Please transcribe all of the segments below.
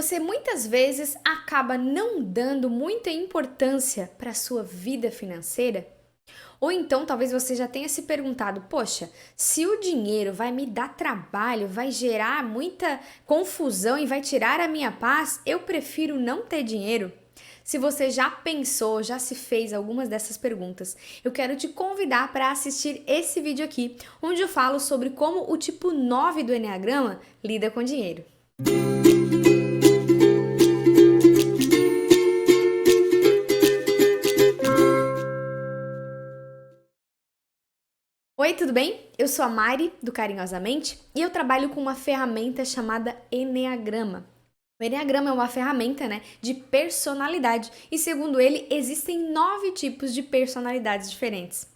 Você muitas vezes acaba não dando muita importância para a sua vida financeira? Ou então talvez você já tenha se perguntado: poxa, se o dinheiro vai me dar trabalho, vai gerar muita confusão e vai tirar a minha paz, eu prefiro não ter dinheiro? Se você já pensou, já se fez algumas dessas perguntas, eu quero te convidar para assistir esse vídeo aqui, onde eu falo sobre como o tipo 9 do Eneagrama lida com dinheiro. Oi, tudo bem? Eu sou a Mari, do Carinhosamente, e eu trabalho com uma ferramenta chamada Eneagrama. O Eneagrama é uma ferramenta, de personalidade e, segundo ele, existem 9 tipos de personalidades diferentes.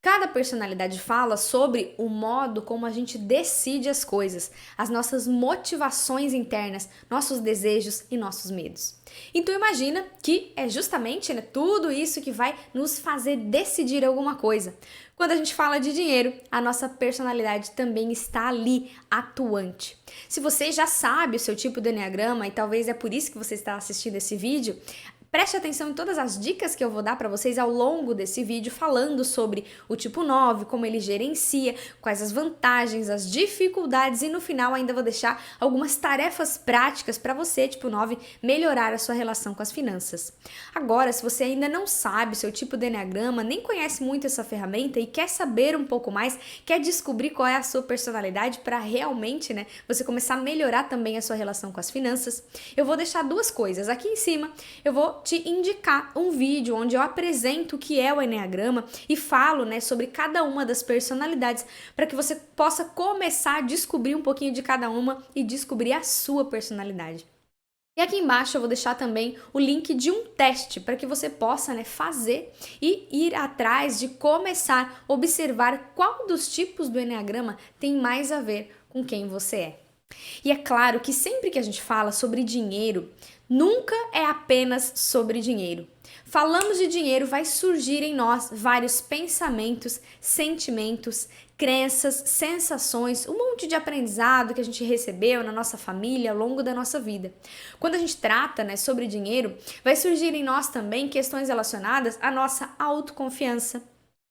Cada personalidade fala sobre o modo como a gente decide as coisas, as nossas motivações internas, nossos desejos e nossos medos. Então imagina que é justamente tudo isso que vai nos fazer decidir alguma coisa. Quando a gente fala de dinheiro, a nossa personalidade também está ali, atuante. Se você já sabe o seu tipo de Eneagrama, e talvez é por isso que você está assistindo esse vídeo, preste atenção em todas as dicas que eu vou dar para vocês ao longo desse vídeo, falando sobre o tipo 9, como ele gerencia, quais as vantagens, as dificuldades e no final ainda vou deixar algumas tarefas práticas para você, tipo 9, melhorar a sua relação com as finanças. Agora, se você ainda não sabe o seu tipo de Eneagrama, nem conhece muito essa ferramenta e quer saber um pouco mais, quer descobrir qual é a sua personalidade para realmente, você começar a melhorar também a sua relação com as finanças, eu vou deixar duas coisas. Aqui em cima, eu vou te indicar um vídeo onde eu apresento o que é o Eneagrama e falo, sobre cada uma das personalidades para que você possa começar a descobrir um pouquinho de cada uma e descobrir a sua personalidade. E aqui embaixo eu vou deixar também o link de um teste para que você possa, fazer e ir atrás de começar a observar qual dos tipos do Eneagrama tem mais a ver com quem você é. E é claro que sempre que a gente fala sobre dinheiro, nunca é apenas sobre dinheiro. Falamos de dinheiro, vai surgir em nós vários pensamentos, sentimentos, crenças, sensações, um monte de aprendizado que a gente recebeu na nossa família ao longo da nossa vida. Quando a gente trata, sobre dinheiro, vai surgir em nós também questões relacionadas à nossa autoconfiança,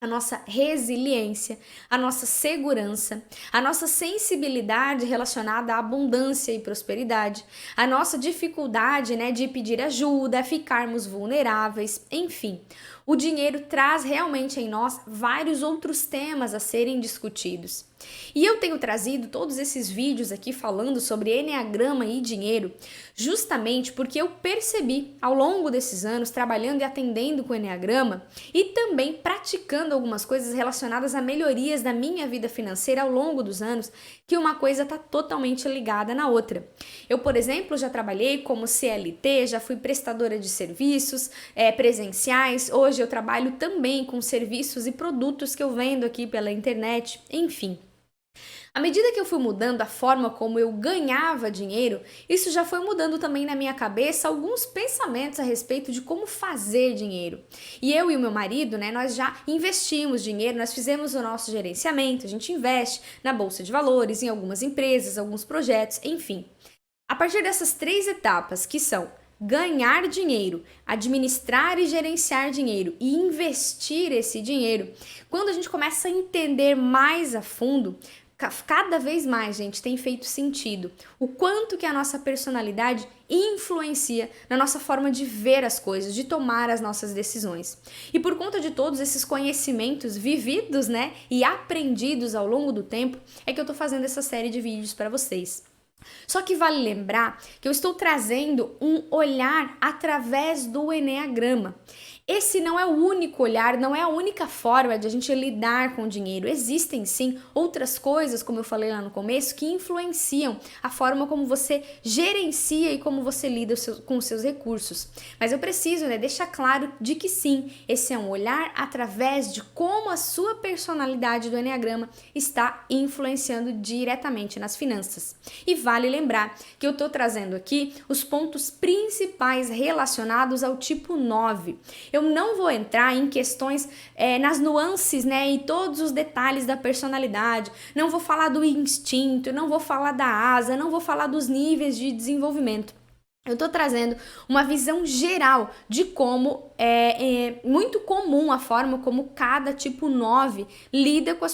a nossa resiliência, a nossa segurança, a nossa sensibilidade relacionada à abundância e prosperidade, a nossa dificuldade, de pedir ajuda, ficarmos vulneráveis, enfim. O dinheiro traz realmente em nós vários outros temas a serem discutidos. E eu tenho trazido todos esses vídeos aqui falando sobre Eneagrama e dinheiro, justamente porque eu percebi ao longo desses anos trabalhando e atendendo com o Eneagrama e também praticando algumas coisas relacionadas a melhorias da minha vida financeira ao longo dos anos, que uma coisa está totalmente ligada na outra. Eu, por exemplo, já trabalhei como CLT, já fui prestadora de serviços presenciais, hoje eu trabalho também com serviços e produtos que eu vendo aqui pela internet, enfim. À medida que eu fui mudando a forma como eu ganhava dinheiro, isso já foi mudando também na minha cabeça alguns pensamentos a respeito de como fazer dinheiro. E eu e o meu marido, nós já investimos dinheiro, nós fizemos o nosso gerenciamento, a gente investe na bolsa de valores, em algumas empresas, alguns projetos, enfim. A partir dessas 3 etapas, que são ganhar dinheiro, administrar e gerenciar dinheiro e investir esse dinheiro, quando a gente começa a entender mais a fundo, cada vez mais, gente, tem feito sentido o quanto que a nossa personalidade influencia na nossa forma de ver as coisas, de tomar as nossas decisões. E por conta de todos esses conhecimentos vividos, e aprendidos ao longo do tempo, é que eu tô fazendo essa série de vídeos para vocês. Só que vale lembrar que eu estou trazendo um olhar através do Eneagrama. Esse não é o único olhar, não é a única forma de a gente lidar com o dinheiro. Existem sim outras coisas, como eu falei lá no começo, que influenciam a forma como você gerencia e como você lida com os seus recursos. Mas eu preciso, deixar claro de que sim, esse é um olhar através de como a sua personalidade do Eneagrama está influenciando diretamente nas finanças. E vale lembrar que eu estou trazendo aqui os pontos principais relacionados ao tipo 9. Eu não vou entrar em questões nas nuances, e todos os detalhes da personalidade. Não vou falar do instinto, não vou falar da asa, não vou falar dos níveis de desenvolvimento. Eu tô trazendo uma visão geral de como é muito comum a forma como cada tipo 9 lida com as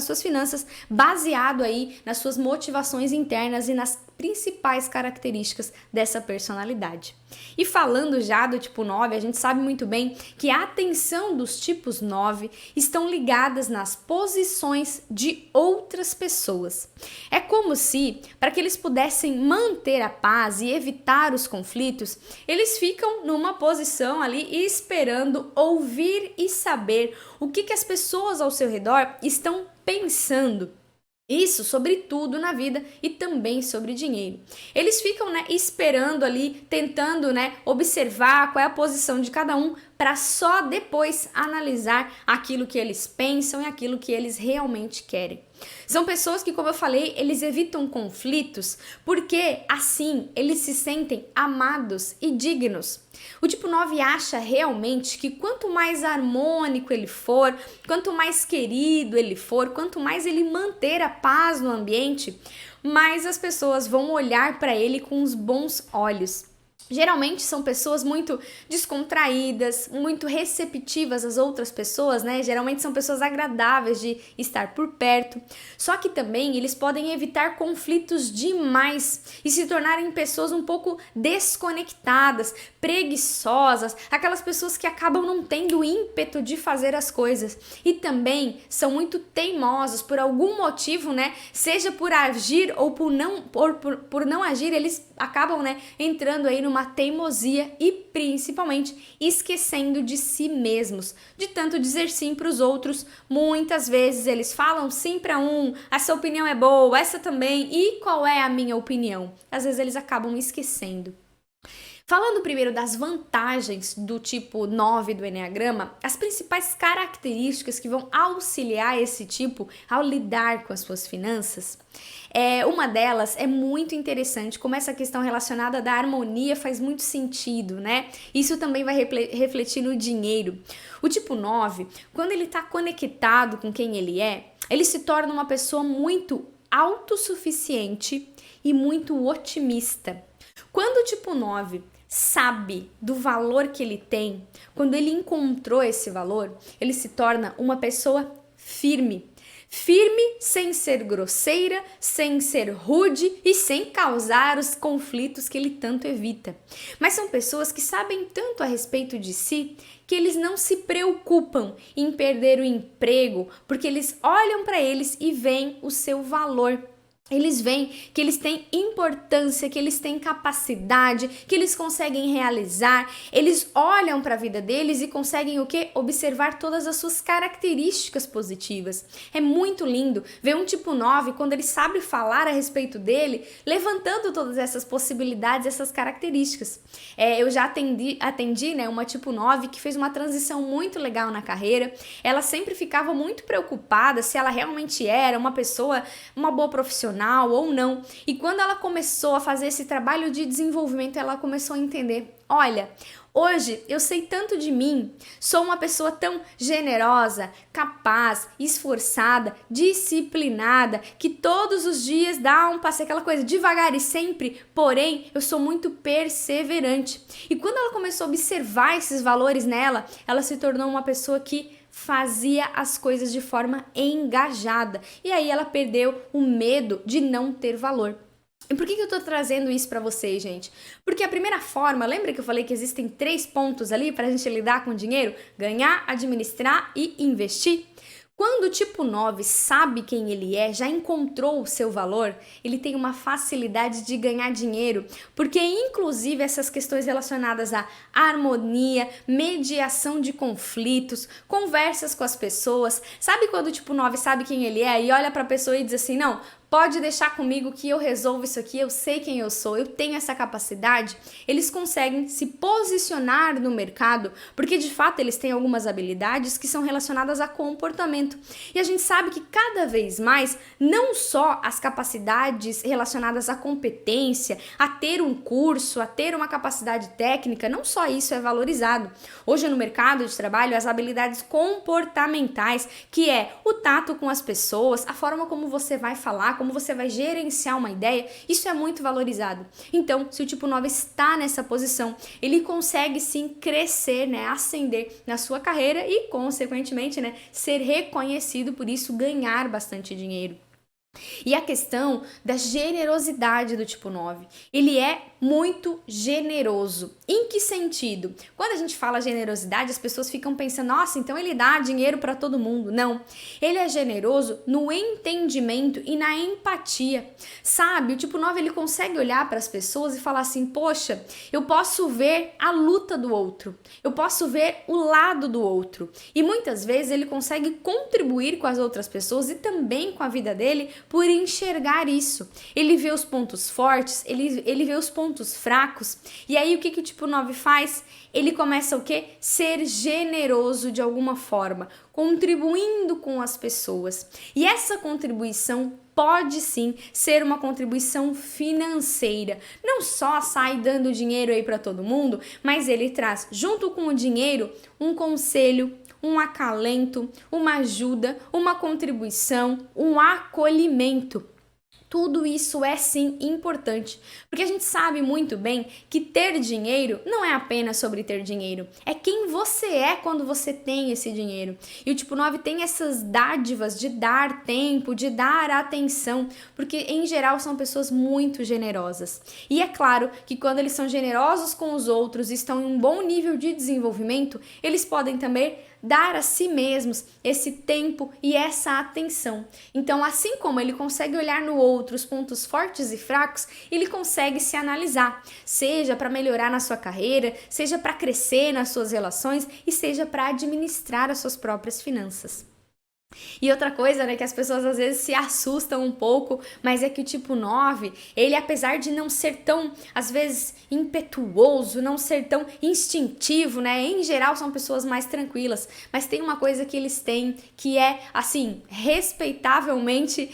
suas finanças, baseado aí nas suas motivações internas e nas principais características dessa personalidade. E falando já do tipo 9, a gente sabe muito bem que a atenção dos tipos 9 estão ligadas nas posições de outras pessoas. É como se, para que eles pudessem manter a paz e evitar os conflitos, eles ficam numa posição ali esperando ouvir e saber o que as pessoas ao seu redor estão pensando. Isso sobre tudo na vida e também sobre dinheiro. Eles ficam, esperando ali, tentando, observar qual é a posição de cada um para só depois analisar aquilo que eles pensam e aquilo que eles realmente querem. São pessoas que, como eu falei, eles evitam conflitos porque assim eles se sentem amados e dignos. O tipo 9 acha realmente que quanto mais harmônico ele for, quanto mais querido ele for, quanto mais ele manter a paz no ambiente, mais as pessoas vão olhar para ele com os bons olhos. Geralmente são pessoas muito descontraídas, muito receptivas às outras pessoas, Geralmente são pessoas agradáveis de estar por perto. Só que também eles podem evitar conflitos demais e se tornarem pessoas um pouco desconectadas, preguiçosas, aquelas pessoas que acabam não tendo ímpeto de fazer as coisas. E também são muito teimosos por algum motivo, Seja por agir ou por não agir, eles acabam, entrando aí numa teimosia e principalmente esquecendo de si mesmos, de tanto dizer sim para os outros. Muitas vezes eles falam sim para um, essa opinião é boa, essa também, e qual é a minha opinião? Às vezes eles acabam esquecendo. Falando primeiro das vantagens do tipo 9 do Eneagrama, as principais características que vão auxiliar esse tipo ao lidar com as suas finanças, uma delas é muito interessante, como essa questão relacionada da harmonia faz muito sentido, Isso também vai refletir no dinheiro. O tipo 9, quando ele está conectado com quem ele se torna uma pessoa muito autossuficiente e muito otimista. Quando o tipo 9 sabe do valor que ele tem, quando ele encontrou esse valor, ele se torna uma pessoa firme. Firme sem ser grosseira, sem ser rude e sem causar os conflitos que ele tanto evita. Mas são pessoas que sabem tanto a respeito de si que eles não se preocupam em perder o emprego, porque eles olham para eles e veem o seu valor. Eles veem que eles têm importância, que eles têm capacidade, que eles conseguem realizar. Eles olham para a vida deles e conseguem o quê? Observar todas as suas características positivas. É muito lindo ver um tipo 9, quando ele sabe falar a respeito dele, levantando todas essas possibilidades, essas características. Eu já atendi, uma tipo 9 que fez uma transição muito legal na carreira. Ela sempre ficava muito preocupada se ela realmente era uma pessoa, uma boa profissional ou não. E quando ela começou a fazer esse trabalho de desenvolvimento, ela começou a entender: olha, hoje eu sei tanto de mim, sou uma pessoa tão generosa, capaz, esforçada, disciplinada, que todos os dias dá um passo, aquela coisa, devagar e sempre, porém eu sou muito perseverante. E quando ela começou a observar esses valores nela, ela se tornou uma pessoa que fazia as coisas de forma engajada. E aí ela perdeu o medo de não ter valor. E por que eu tô trazendo isso para vocês, gente? Porque a primeira forma, lembra que eu falei que existem 3 pontos ali para a gente lidar com o dinheiro? Ganhar, administrar e investir. Quando o tipo 9 sabe quem ele já encontrou o seu valor, ele tem uma facilidade de ganhar dinheiro, porque inclusive essas questões relacionadas à harmonia, mediação de conflitos, conversas com as pessoas, sabe quando o tipo 9 sabe quem ele e olha para a pessoa e diz assim: não, pode deixar comigo que eu resolvo isso aqui, eu sei quem eu sou, eu tenho essa capacidade. Eles conseguem se posicionar no mercado, porque de fato eles têm algumas habilidades que são relacionadas a comportamento. E a gente sabe que cada vez mais, não só as capacidades relacionadas à competência, a ter um curso, a ter uma capacidade técnica, não só isso é valorizado. Hoje no mercado de trabalho, as habilidades comportamentais, que é o tato com as pessoas, a forma como você vai falar como você vai gerenciar uma ideia, isso é muito valorizado. Então, se o tipo 9 está nessa posição, ele consegue sim crescer, né, ascender na sua carreira e, consequentemente, né, ser reconhecido por isso, ganhar bastante dinheiro. E a questão da generosidade do tipo 9. Ele é muito generoso. Em que sentido? Quando a gente fala generosidade, as pessoas ficam pensando, nossa, então ele dá dinheiro para todo mundo. Não. Ele é generoso no entendimento e na empatia. Sabe? O tipo 9 ele consegue olhar para as pessoas e falar assim, poxa, eu posso ver a luta do outro. Eu posso ver o lado do outro. E muitas vezes ele consegue contribuir com as outras pessoas e também com a vida dele por enxergar isso. Ele vê os pontos fortes, ele vê os pontos fracos, e aí o que o tipo 9 faz? Ele começa o quê? Ser generoso de alguma forma, contribuindo com as pessoas. E essa contribuição pode sim ser uma contribuição financeira. Não só sai dando dinheiro aí para todo mundo, mas ele traz junto com o dinheiro um conselho, um acalento, uma ajuda, uma contribuição, um acolhimento. Tudo isso é sim importante, porque a gente sabe muito bem que ter dinheiro não é apenas sobre ter dinheiro, é quem você é quando você tem esse dinheiro. E o tipo 9 tem essas dádivas de dar tempo, de dar atenção, porque em geral são pessoas muito generosas. E é claro que quando eles são generosos com os outros e estão em um bom nível de desenvolvimento, eles podem também dar a si mesmos esse tempo e essa atenção. Então, assim como ele consegue olhar no outro os pontos fortes e fracos, ele consegue se analisar, seja para melhorar na sua carreira, seja para crescer nas suas relações e seja para administrar as suas próprias finanças. E outra coisa, né, que as pessoas às vezes se assustam um pouco, mas é que o tipo 9, ele apesar de não ser tão, às vezes, impetuoso, não ser tão instintivo, né, em geral são pessoas mais tranquilas, mas tem uma coisa que eles têm que é, assim, respeitavelmente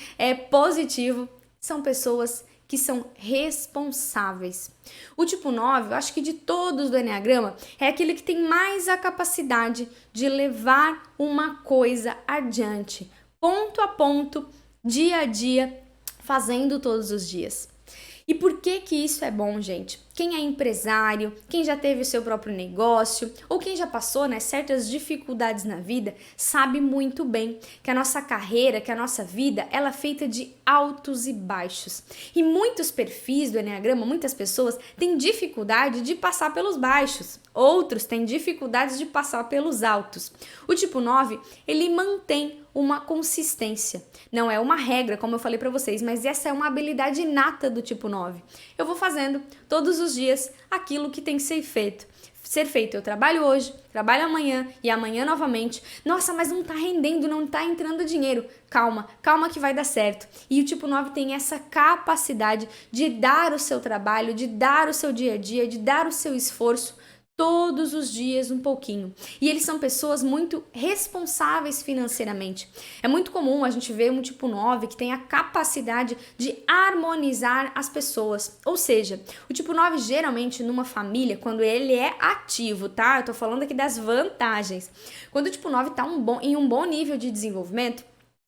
positivo, são pessoas que são responsáveis. O tipo 9, eu acho que de todos do Eneagrama, é aquele que tem mais a capacidade de levar uma coisa adiante, ponto a ponto, dia a dia, fazendo todos os dias. E por que que isso é bom, gente? Quem é empresário, quem já teve o seu próprio negócio ou quem já passou, né, certas dificuldades na vida, sabe muito bem que a nossa carreira, que a nossa vida, ela é feita de altos e baixos. E muitos perfis do Eneagrama, muitas pessoas têm dificuldade de passar pelos baixos, outros têm dificuldades de passar pelos altos. O tipo 9, ele mantém uma consistência. Não é uma regra, como eu falei para vocês, mas essa é uma habilidade inata do tipo 9. Eu vou fazendo todos os dias aquilo que tem que ser feito. Eu trabalho hoje, trabalho amanhã e amanhã novamente. Nossa, mas não tá rendendo, não tá entrando dinheiro. Calma, calma que vai dar certo. E o tipo 9 tem essa capacidade de dar o seu trabalho, de dar o seu dia a dia, de dar o seu esforço todos os dias um pouquinho. E eles são pessoas muito responsáveis financeiramente. É muito comum a gente ver um tipo 9 que tem a capacidade de harmonizar as pessoas. Ou seja, o tipo 9 geralmente numa família, quando ele é ativo, tá? Eu tô falando aqui das vantagens. Quando o tipo 9 tá em um bom nível de desenvolvimento,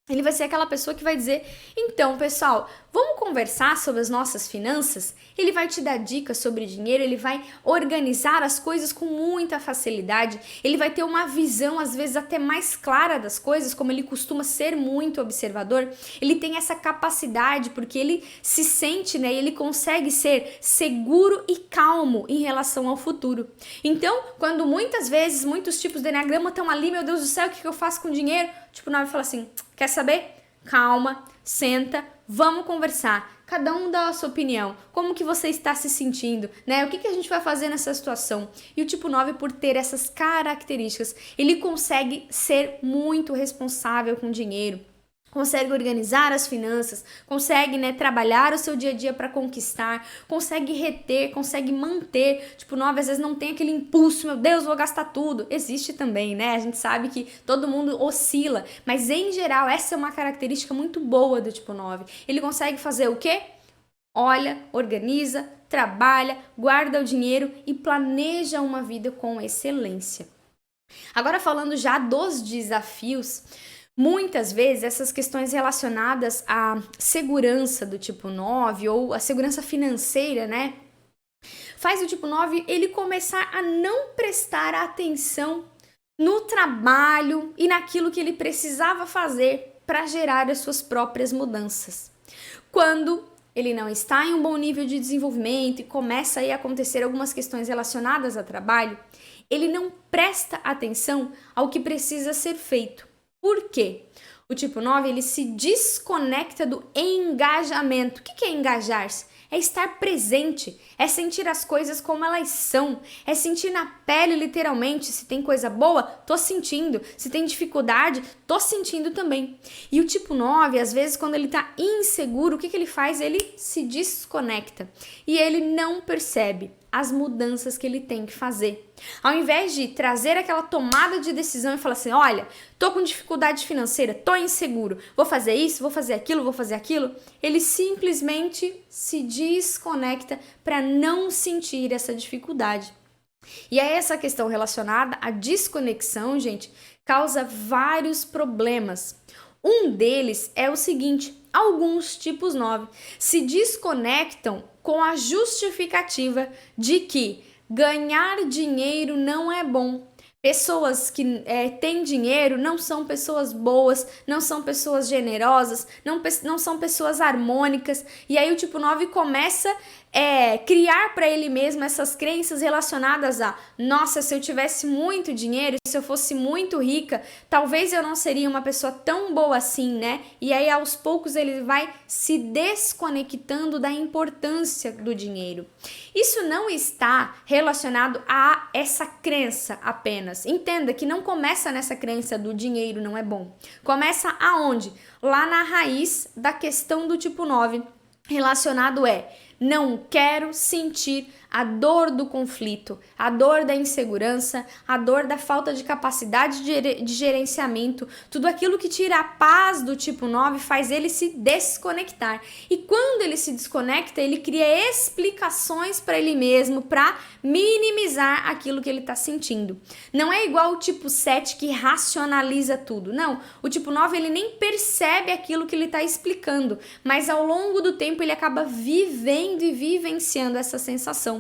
ele vai ser aquela pessoa que vai dizer, então, pessoal, vamos conversar sobre as nossas finanças? Ele vai te dar dicas sobre dinheiro, ele vai organizar as coisas com muita facilidade, ele vai ter uma visão, às vezes, até mais clara das coisas, como ele costuma ser muito observador. Ele tem essa capacidade, porque ele se sente, né, ele consegue ser seguro e calmo em relação ao futuro. Então, quando muitas vezes, muitos tipos de Eneagrama estão ali, meu Deus do céu, o que eu faço com o dinheiro? Tipo 9 fala assim, quer saber? Calma, senta, vamos conversar. Cada um dá a sua opinião. Como que você está se sentindo, né? O que a gente vai fazer nessa situação? E o tipo 9, por ter essas características, ele consegue ser muito responsável com o dinheiro. Consegue organizar as finanças, consegue, né, trabalhar o seu dia a dia para conquistar, consegue reter, consegue manter. Tipo, 9 às vezes não tem aquele impulso, meu Deus, vou gastar tudo. Existe também, né? A gente sabe que todo mundo oscila, mas em geral essa é uma característica muito boa do tipo 9. Ele consegue fazer o quê? Olha, organiza, trabalha, guarda o dinheiro e planeja uma vida com excelência. Agora falando já dos desafios, Muitas vezes essas questões relacionadas à segurança do tipo 9 ou a segurança financeira, né? Faz o tipo 9 ele começar a não prestar atenção no trabalho e naquilo que ele precisava fazer para gerar as suas próprias mudanças. Quando ele não está em um bom nível de desenvolvimento e começa aí a acontecer algumas questões relacionadas ao trabalho, ele não presta atenção ao que precisa ser feito. Por quê? O tipo 9 ele se desconecta do engajamento. O que é engajar-se? É estar presente, é sentir as coisas como elas são, é sentir na pele literalmente. Se tem coisa boa, tô sentindo. Se tem dificuldade, tô sentindo também. E o tipo 9, às vezes, quando ele tá inseguro, o que ele faz? Ele se desconecta e ele não percebe as mudanças que ele tem que fazer. Ao invés de trazer aquela tomada de decisão e falar assim, olha, tô com dificuldade financeira, tô inseguro, vou fazer isso, vou fazer aquilo, ele simplesmente se desconecta para não sentir essa dificuldade. E aí essa questão relacionada à desconexão, gente, causa vários problemas. Um deles é o seguinte, alguns tipos 9 se desconectam com a justificativa de que ganhar dinheiro não é bom. Pessoas que têm dinheiro não são pessoas boas, não são pessoas generosas, não são pessoas harmônicas. E aí o tipo 9 começa criar para ele mesmo essas crenças relacionadas a nossa, se eu tivesse muito dinheiro, se eu fosse muito rica, talvez eu não seria uma pessoa tão boa assim, né? E aí aos poucos ele vai se desconectando da importância do dinheiro. Isso não está relacionado a essa crença apenas. Entenda que não começa nessa crença do dinheiro não é bom. Começa aonde? Lá na raiz da questão do tipo 9. Relacionado não quero sentir a dor do conflito, a dor da insegurança, a dor da falta de capacidade de gerenciamento, tudo aquilo que tira a paz do tipo 9 faz ele se desconectar. E quando ele se desconecta, ele cria explicações para ele mesmo para minimizar aquilo que ele está sentindo. Não é igual o tipo 7 que racionaliza tudo, não. O tipo 9 ele nem percebe aquilo que ele está explicando, mas ao longo do tempo ele acaba vivendo e vivenciando essa sensação.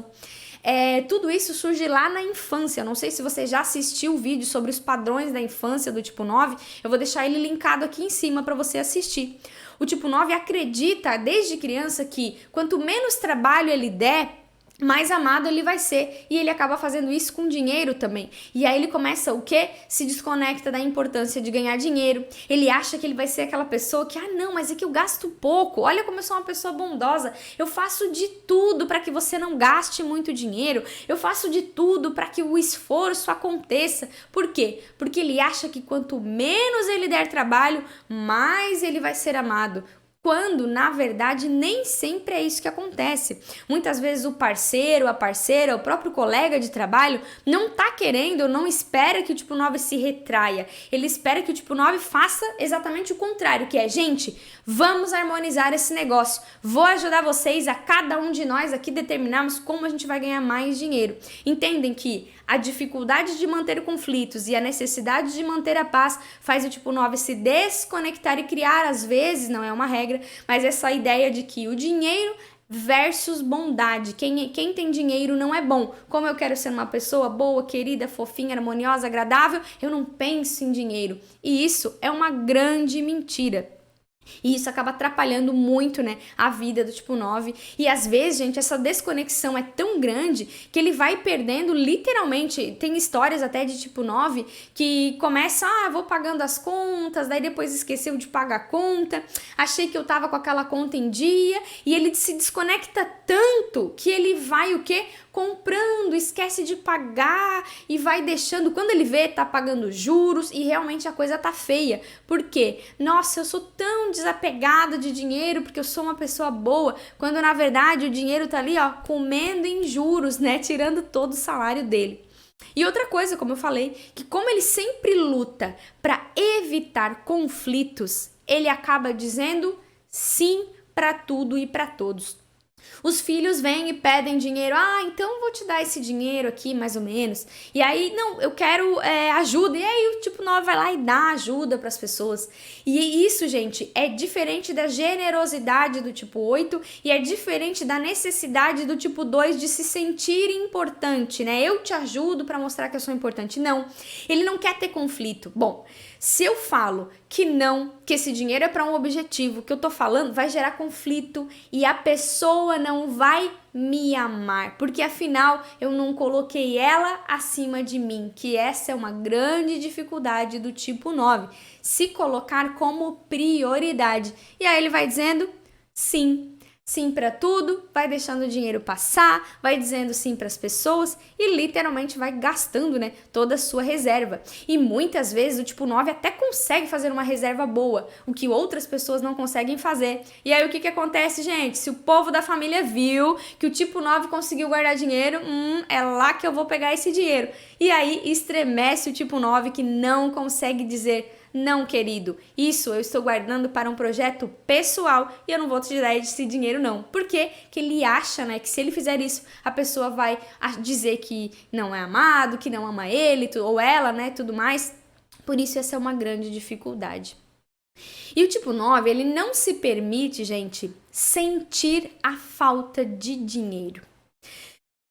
Tudo isso surge lá na infância. Não sei se você já assistiu o vídeo sobre os padrões da infância do tipo 9, eu vou deixar ele linkado aqui em cima para você assistir. O tipo 9 acredita desde criança que quanto menos trabalho ele der, mais amado ele vai ser, e ele acaba fazendo isso com dinheiro também. E aí ele começa o quê? Se desconecta da importância de ganhar dinheiro. Ele acha que ele vai ser aquela pessoa que, não, mas é que eu gasto pouco. Olha como eu sou uma pessoa bondosa. Eu faço de tudo para que você não gaste muito dinheiro. Eu faço de tudo para que o esforço aconteça. Por quê? Porque ele acha que quanto menos ele der trabalho, mais ele vai ser amado. Quando, na verdade, nem sempre é isso que acontece. Muitas vezes o parceiro, a parceira, o próprio colega de trabalho não tá querendo, não espera que o tipo 9 se retraia. Ele espera que o tipo 9 faça exatamente o contrário, que é, gente, vamos harmonizar esse negócio. Vou ajudar vocês, a cada um de nós aqui determinarmos como a gente vai ganhar mais dinheiro. Entendem que a dificuldade de manter conflitos e a necessidade de manter a paz faz o tipo 9 se desconectar e criar, às vezes, não é uma regra, mas essa ideia de que o dinheiro versus bondade. Quem tem dinheiro não é bom. Como eu quero ser uma pessoa boa, querida, fofinha, harmoniosa, agradável, eu não penso em dinheiro. E isso é uma grande mentira. E isso acaba atrapalhando muito, né, a vida do tipo 9. E às vezes, gente, essa desconexão é tão grande que ele vai perdendo literalmente. Tem histórias até de tipo 9 que começa, vou pagando as contas, daí depois esqueceu de pagar a conta, achei que eu tava com aquela conta em dia, e ele se desconecta tanto que ele vai o quê? Comprando, esquece de pagar e vai deixando, quando ele vê, tá pagando juros e realmente a coisa tá feia. Por quê? Nossa, eu sou tão desapegada de dinheiro porque eu sou uma pessoa boa, quando na verdade o dinheiro tá ali, comendo em juros, né, tirando todo o salário dele. E outra coisa, como eu falei, que como ele sempre luta para evitar conflitos, ele acaba dizendo sim para tudo e para todos. Os filhos vêm e pedem dinheiro. Ah, então vou te dar esse dinheiro aqui, mais ou menos. E aí, não, eu quero ajuda. E aí o tipo 9 vai lá e dá ajuda para as pessoas. E isso, gente, é diferente da generosidade do tipo 8 e é diferente da necessidade do tipo 2 de se sentir importante, né? Eu te ajudo para mostrar que eu sou importante. Não, ele não quer ter conflito. Bom, se eu falo que não, que esse dinheiro é para um objetivo, que eu tô falando vai gerar conflito e a pessoa não vai me amar, porque afinal eu não coloquei ela acima de mim, que essa é uma grande dificuldade do tipo 9, se colocar como prioridade. E aí ele vai dizendo sim. Sim para tudo, vai deixando o dinheiro passar, vai dizendo sim para as pessoas e literalmente vai gastando, né, toda a sua reserva. E muitas vezes o tipo 9 até consegue fazer uma reserva boa, o que outras pessoas não conseguem fazer. E aí o que acontece, gente? Se o povo da família viu que o tipo 9 conseguiu guardar dinheiro, é lá que eu vou pegar esse dinheiro. E aí estremece o tipo 9 que não consegue dizer não, querido, isso eu estou guardando para um projeto pessoal e eu não vou te dar esse dinheiro não. Por quê? Que ele acha, né, que se ele fizer isso, a pessoa vai dizer que não é amado, que não ama ele ou ela, né, tudo mais. Por isso essa é uma grande dificuldade. E o tipo 9, ele não se permite, gente, sentir a falta de dinheiro.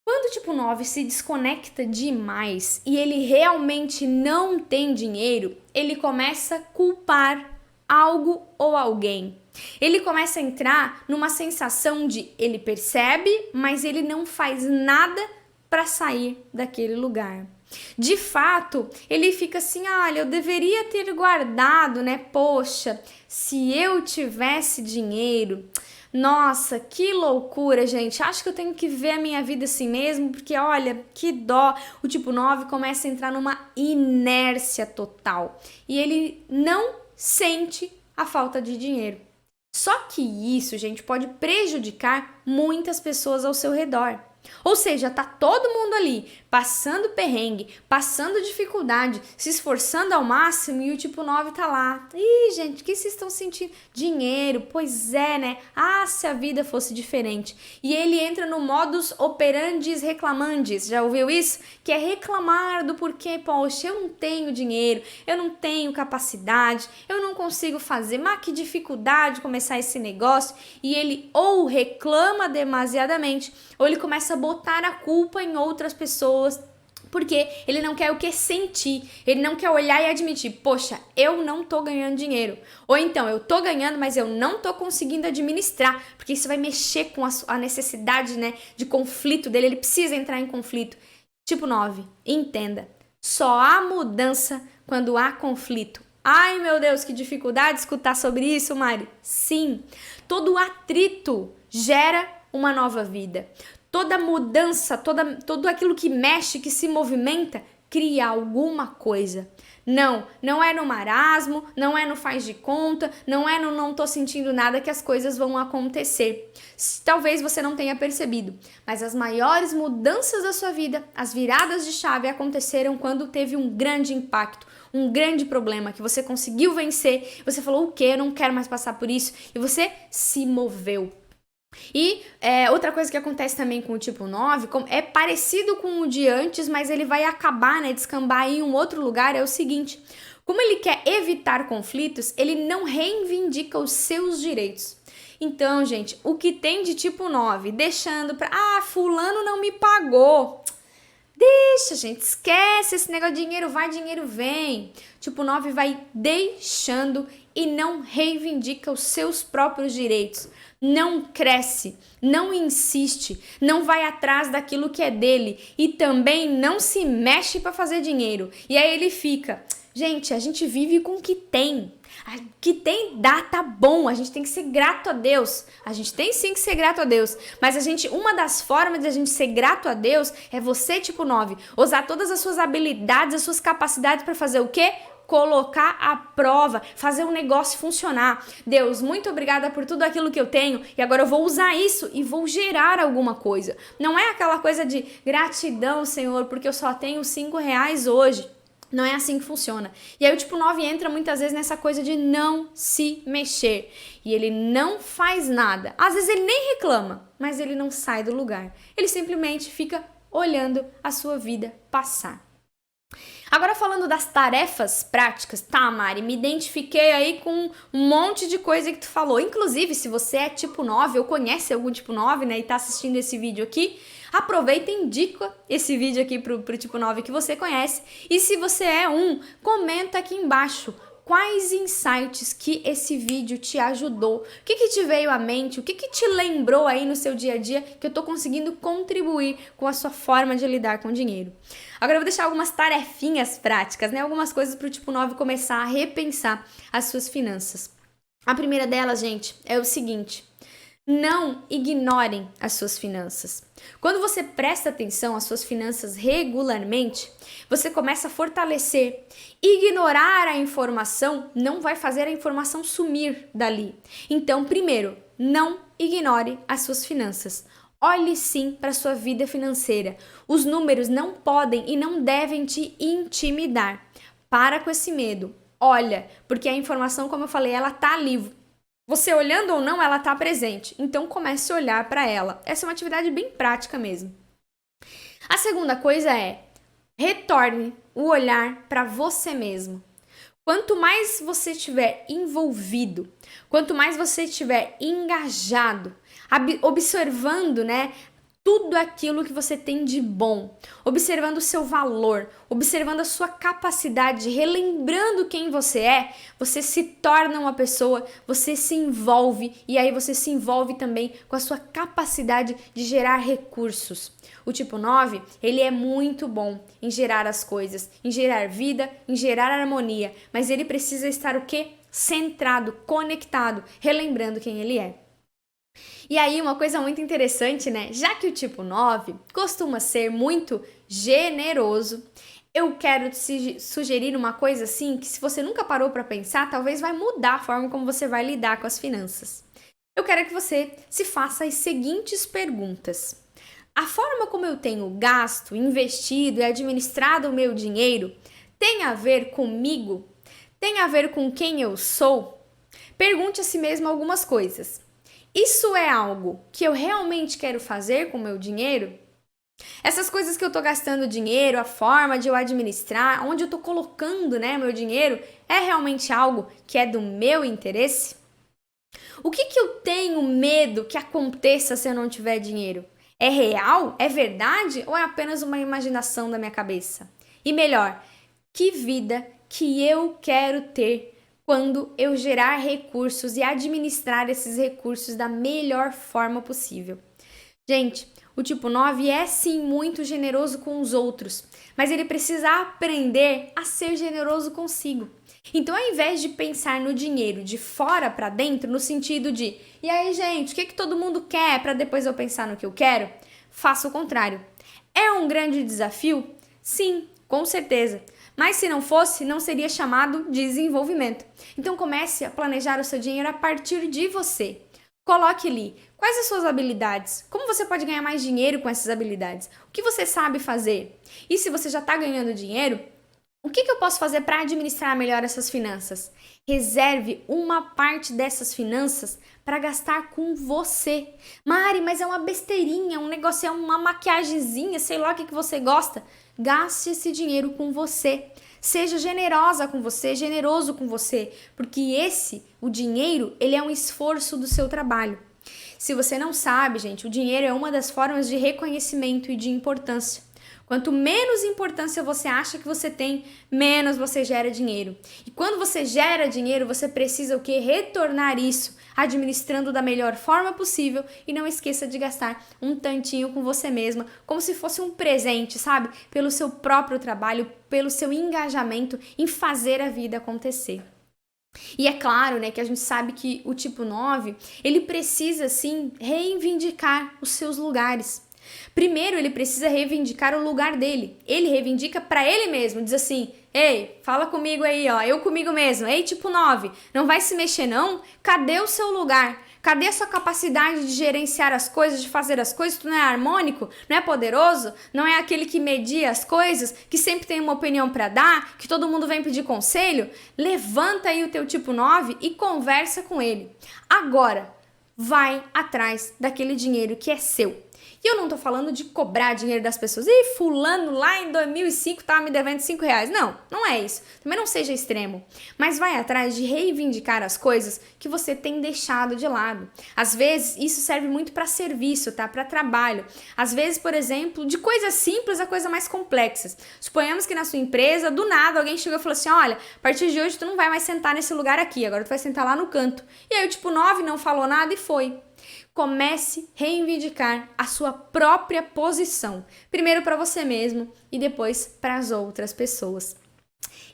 Quando o tipo 9 se desconecta demais e ele realmente não tem dinheiro, ele começa a culpar algo ou alguém. Ele começa a entrar numa sensação de ele percebe, mas ele não faz nada para sair daquele lugar. De fato, ele fica assim, olha, eu deveria ter guardado, né? Poxa, se eu tivesse dinheiro... Nossa, que loucura, gente. Acho que eu tenho que ver a minha vida assim mesmo, porque olha, que dó. O tipo 9 começa a entrar numa inércia total e ele não sente a falta de dinheiro. Só que isso, gente, pode prejudicar muitas pessoas ao seu redor. Ou seja, tá todo mundo ali passando perrengue, passando dificuldade, se esforçando ao máximo e o tipo 9 tá lá. Ih, gente, o que vocês estão sentindo? Dinheiro, pois é, né? Ah, se a vida fosse diferente. E ele entra no modus operandis reclamandis. Já ouviu isso? Que é reclamar do porquê, poxa, eu não tenho dinheiro, eu não tenho capacidade, eu não consigo fazer, mas que dificuldade começar esse negócio. E ele ou reclama demasiadamente, ou ele começa a botar a culpa em outras pessoas, porque ele não quer o que sentir, ele não quer olhar e admitir, poxa, eu não tô ganhando dinheiro, ou então eu tô ganhando, mas eu não tô conseguindo administrar, porque isso vai mexer com a necessidade, né, de conflito dele, ele precisa entrar em conflito. Tipo 9, entenda, só há mudança quando há conflito. Ai, meu Deus, que dificuldade escutar sobre isso, Mari. Sim, todo atrito gera uma nova vida. Toda mudança, tudo aquilo que mexe, que se movimenta, cria alguma coisa. Não é no marasmo, não é no faz de conta, não é no não tô sentindo nada que as coisas vão acontecer. Talvez você não tenha percebido, mas as maiores mudanças da sua vida, as viradas de chave aconteceram quando teve um grande impacto, um grande problema que você conseguiu vencer, você falou o quê? Eu não quero mais passar por isso, e você se moveu. E outra coisa que acontece também com o tipo 9, é parecido com o de antes, mas ele vai acabar, né, descambar em um outro lugar, é o seguinte: como ele quer evitar conflitos, ele não reivindica os seus direitos. Então, gente, o que tem de tipo 9, deixando pra, fulano não me pagou. Deixa, gente, esquece esse negócio de dinheiro vai, dinheiro vem. Tipo 9 vai deixando e não reivindica os seus próprios direitos. Não cresce, não insiste, não vai atrás daquilo que é dele e também não se mexe para fazer dinheiro. E aí ele fica, gente, a gente vive com o que tem. O que tem dá, tá bom, a gente tem que ser grato a Deus. A gente tem sim que ser grato a Deus. Mas uma das formas de a gente ser grato a Deus é você, tipo 9, usar todas as suas habilidades, as suas capacidades para fazer o quê? Colocar à prova, fazer o negócio funcionar. Deus, muito obrigada por tudo aquilo que eu tenho e agora eu vou usar isso e vou gerar alguma coisa. Não é aquela coisa de gratidão, Senhor, porque eu só tenho R$5 hoje. Não é assim que funciona. E aí o tipo 9 entra muitas vezes nessa coisa de não se mexer. E ele não faz nada. Às vezes ele nem reclama, mas ele não sai do lugar. Ele simplesmente fica olhando a sua vida passar. Agora falando das tarefas práticas, tá, Mari, me identifiquei aí com um monte de coisa que tu falou. Inclusive, se você é tipo 9 ou conhece algum tipo 9, né, e tá assistindo esse vídeo aqui, aproveita e indica esse vídeo aqui pro tipo 9 que você conhece. E se você é um, comenta aqui embaixo quais insights que esse vídeo te ajudou, o que te veio à mente, o que te lembrou aí no seu dia a dia que eu tô conseguindo contribuir com a sua forma de lidar com o dinheiro. Agora eu vou deixar algumas tarefinhas práticas, né? Algumas coisas para o tipo 9 começar a repensar as suas finanças. A primeira delas, gente, é o seguinte: não ignorem as suas finanças. Quando você presta atenção às suas finanças regularmente, você começa a fortalecer. Ignorar a informação não vai fazer a informação sumir dali. Então, primeiro, não ignore as suas finanças. Olhe sim para a sua vida financeira. Os números não podem e não devem te intimidar. Para com esse medo. Olha, porque a informação, como eu falei, ela tá ali. Você olhando ou não, ela tá presente. Então comece a olhar para ela. Essa é uma atividade bem prática mesmo. A segunda coisa é: retorne o olhar para você mesmo. Quanto mais você estiver envolvido, quanto mais você estiver engajado, observando, né, tudo aquilo que você tem de bom, observando o seu valor, observando a sua capacidade, relembrando quem você é, você se torna uma pessoa, você se envolve e aí você se envolve também com a sua capacidade de gerar recursos. O tipo 9, ele é muito bom em gerar as coisas, em gerar vida, em gerar harmonia, mas ele precisa estar o quê? Centrado, conectado, relembrando quem ele é. E aí, uma coisa muito interessante, né? Já que o tipo 9 costuma ser muito generoso, eu quero te sugerir uma coisa assim, que se você nunca parou para pensar, talvez vai mudar a forma como você vai lidar com as finanças. Eu quero que você se faça as seguintes perguntas. A forma como eu tenho gasto, investido e administrado o meu dinheiro tem a ver comigo? Tem a ver com quem eu sou? Pergunte a si mesmo algumas coisas. Isso é algo que eu realmente quero fazer com o meu dinheiro? Essas coisas que eu tô gastando dinheiro, a forma de eu administrar, onde eu tô colocando, né, meu dinheiro, é realmente algo que é do meu interesse? O que eu tenho medo que aconteça se eu não tiver dinheiro? É real? É verdade? Ou é apenas uma imaginação da minha cabeça? E melhor, que vida que eu quero ter quando eu gerar recursos e administrar esses recursos da melhor forma possível? Gente, o tipo 9 é sim muito generoso com os outros, mas ele precisa aprender a ser generoso consigo. Então, ao invés de pensar no dinheiro de fora para dentro, no sentido de, e aí, gente, o que todo mundo quer para depois eu pensar no que eu quero? Faça o contrário. É um grande desafio? Sim, com certeza. Mas se não fosse, não seria chamado desenvolvimento. Então comece a planejar o seu dinheiro a partir de você. Coloque ali quais as suas habilidades, como você pode ganhar mais dinheiro com essas habilidades, o que você sabe fazer. E se você já está ganhando dinheiro, o que eu posso fazer para administrar melhor essas finanças? Reserve uma parte dessas finanças para gastar com você. Mari, mas é uma besteirinha, um negócio, é uma maquiagemzinha, sei lá o que você gosta. Gaste esse dinheiro com você. Seja generosa com você, generoso com você, porque o dinheiro, ele é um esforço do seu trabalho. Se você não sabe, gente, o dinheiro é uma das formas de reconhecimento e de importância. Quanto menos importância você acha que você tem, menos você gera dinheiro. E quando você gera dinheiro, você precisa o quê? Retornar isso, administrando da melhor forma possível, e não esqueça de gastar um tantinho com você mesma, como se fosse um presente, sabe? Pelo seu próprio trabalho, pelo seu engajamento em fazer a vida acontecer. E é claro, né, que a gente sabe que o tipo 9, ele precisa, sim, reivindicar os seus lugares. Primeiro, ele precisa reivindicar o lugar dele. Ele reivindica para ele mesmo, diz assim: ei, fala comigo aí, ó, eu comigo mesmo. Ei, tipo 9, não vai se mexer não? Cadê o seu lugar? Cadê a sua capacidade de gerenciar as coisas, de fazer as coisas? Tu não é harmônico? Não é poderoso? Não é aquele que media as coisas, que sempre tem uma opinião para dar, que todo mundo vem pedir conselho? Levanta aí o teu tipo 9 e conversa com ele. Agora, vai atrás daquele dinheiro que é seu. E eu não tô falando de cobrar dinheiro das pessoas. Ih, fulano lá em 2005 tava me devendo R$5. Não, não é isso. Também não seja extremo. Mas vai atrás de reivindicar as coisas que você tem deixado de lado. Às vezes, isso serve muito para serviço, tá? Para trabalho. Às vezes, por exemplo, de coisas simples a coisas mais complexas. Suponhamos que na sua empresa, do nada, alguém chegou e falou assim, olha, a partir de hoje tu não vai mais sentar nesse lugar aqui, agora tu vai sentar lá no canto. E aí o tipo 9 não falou nada e foi. Comece a reivindicar a sua própria posição. Primeiro para você mesmo e depois para as outras pessoas.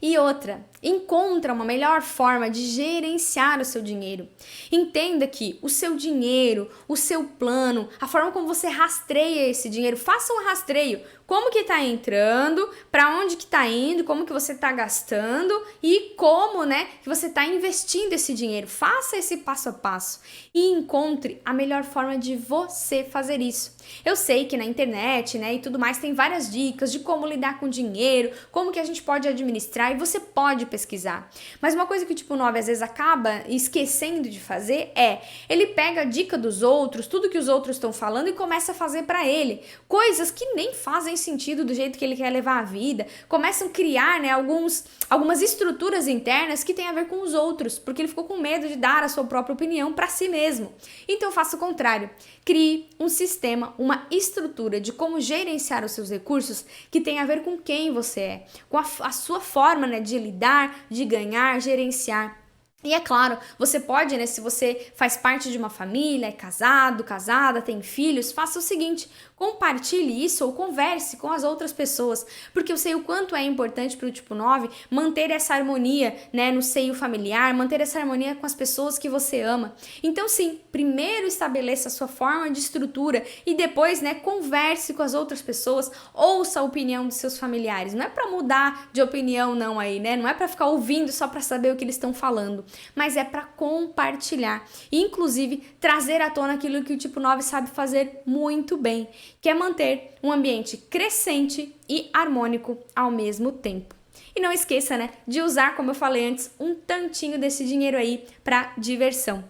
E outra, encontra uma melhor forma de gerenciar o seu dinheiro. Entenda que o seu dinheiro, o seu plano, a forma como você rastreia esse dinheiro, faça um rastreio. Como que tá entrando, para onde que tá indo, como que você tá gastando e como, né, que você tá investindo esse dinheiro. Faça esse passo a passo e encontre a melhor forma de você fazer isso. Eu sei que na internet, né, e tudo mais tem várias dicas de como lidar com dinheiro, como que a gente pode administrar e você pode pesquisar. Mas uma coisa que o tipo 9 às vezes acaba esquecendo de fazer é, ele pega a dica dos outros, tudo que os outros estão falando e começa a fazer para ele. Coisas que nem fazem sentido do jeito que ele quer levar a vida, começam a criar, né, algumas estruturas internas que têm a ver com os outros, porque ele ficou com medo de dar a sua própria opinião para si mesmo. Então faça o contrário, crie um sistema, uma estrutura de como gerenciar os seus recursos que tem a ver com quem você é, com a sua forma, né, de lidar, de ganhar, gerenciar. E é claro, você pode, né, se você faz parte de uma família, é casado, casada, tem filhos, faça o seguinte, compartilhe isso ou converse com as outras pessoas, porque eu sei o quanto é importante para o tipo 9 manter essa harmonia, né, no seio familiar, manter essa harmonia com as pessoas que você ama. Então sim, primeiro estabeleça a sua forma de estrutura e depois, né, converse com as outras pessoas, ouça a opinião dos seus familiares. Não é para mudar de opinião não aí, né? Não é para ficar ouvindo só para saber o que eles estão falando, mas é para compartilhar e inclusive trazer à tona aquilo que o tipo 9 sabe fazer muito bem, que é manter um ambiente crescente e harmônico ao mesmo tempo. E não esqueça, né, de usar, como eu falei antes, um tantinho desse dinheiro aí para diversão.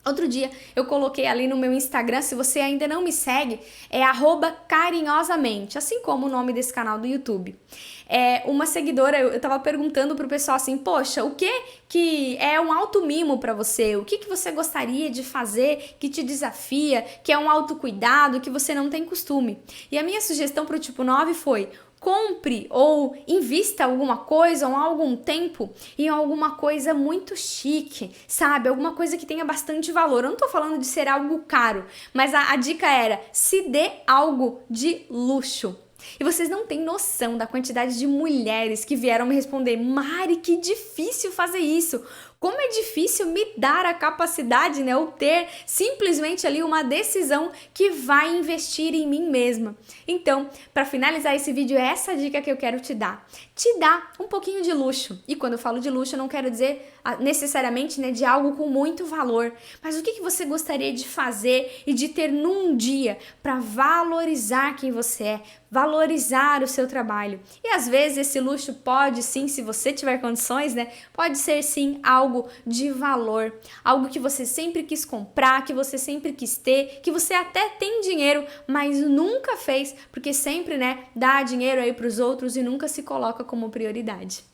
Outro dia eu coloquei ali no meu Instagram, se você ainda não me segue, é @carinhosamente, assim como o nome desse canal do YouTube. Uma seguidora, eu tava perguntando pro pessoal assim, poxa, o que é um automimo pra você? O que você gostaria de fazer que te desafia, que é um autocuidado, que você não tem costume? E a minha sugestão pro tipo 9 foi, compre ou invista alguma coisa ou algum tempo em alguma coisa muito chique, sabe? Alguma coisa que tenha bastante valor. Eu não tô falando de ser algo caro, mas a dica era, se dê algo de luxo. E vocês não têm noção da quantidade de mulheres que vieram me responder, Mari, que difícil fazer isso. Como é difícil me dar a capacidade, né, ou ter simplesmente ali uma decisão que vai investir em mim mesma. Então, para finalizar esse vídeo, é essa dica que eu quero te dar. Te dá um pouquinho de luxo. E quando eu falo de luxo, eu não quero dizer necessariamente, né, de algo com muito valor. Mas o que você gostaria de fazer e de ter num dia para valorizar quem você é, valorizar o seu trabalho. E às vezes esse luxo pode sim, se você tiver condições, né, pode ser sim algo de valor, algo que você sempre quis comprar, que você sempre quis ter, que você até tem dinheiro, mas nunca fez, porque sempre, né, dá dinheiro aí para os outros e nunca se coloca como prioridade.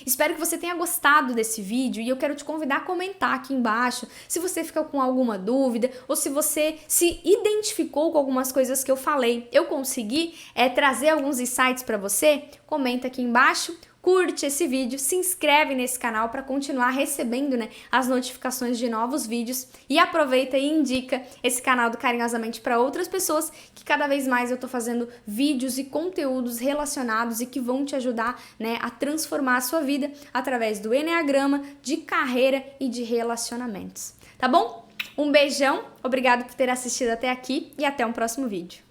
Espero que você tenha gostado desse vídeo e eu quero te convidar a comentar aqui embaixo se você ficou com alguma dúvida ou se você se identificou com algumas coisas que eu falei. Eu consegui trazer alguns insights para você? Comenta aqui embaixo. Curte esse vídeo, se inscreve nesse canal para continuar recebendo, né, as notificações de novos vídeos e aproveita e indica esse canal do Carinhosamente para outras pessoas que cada vez mais eu tô fazendo vídeos e conteúdos relacionados e que vão te ajudar, né, a transformar a sua vida através do Eneagrama, de carreira e de relacionamentos. Tá bom? Um beijão, obrigado por ter assistido até aqui e até um próximo vídeo.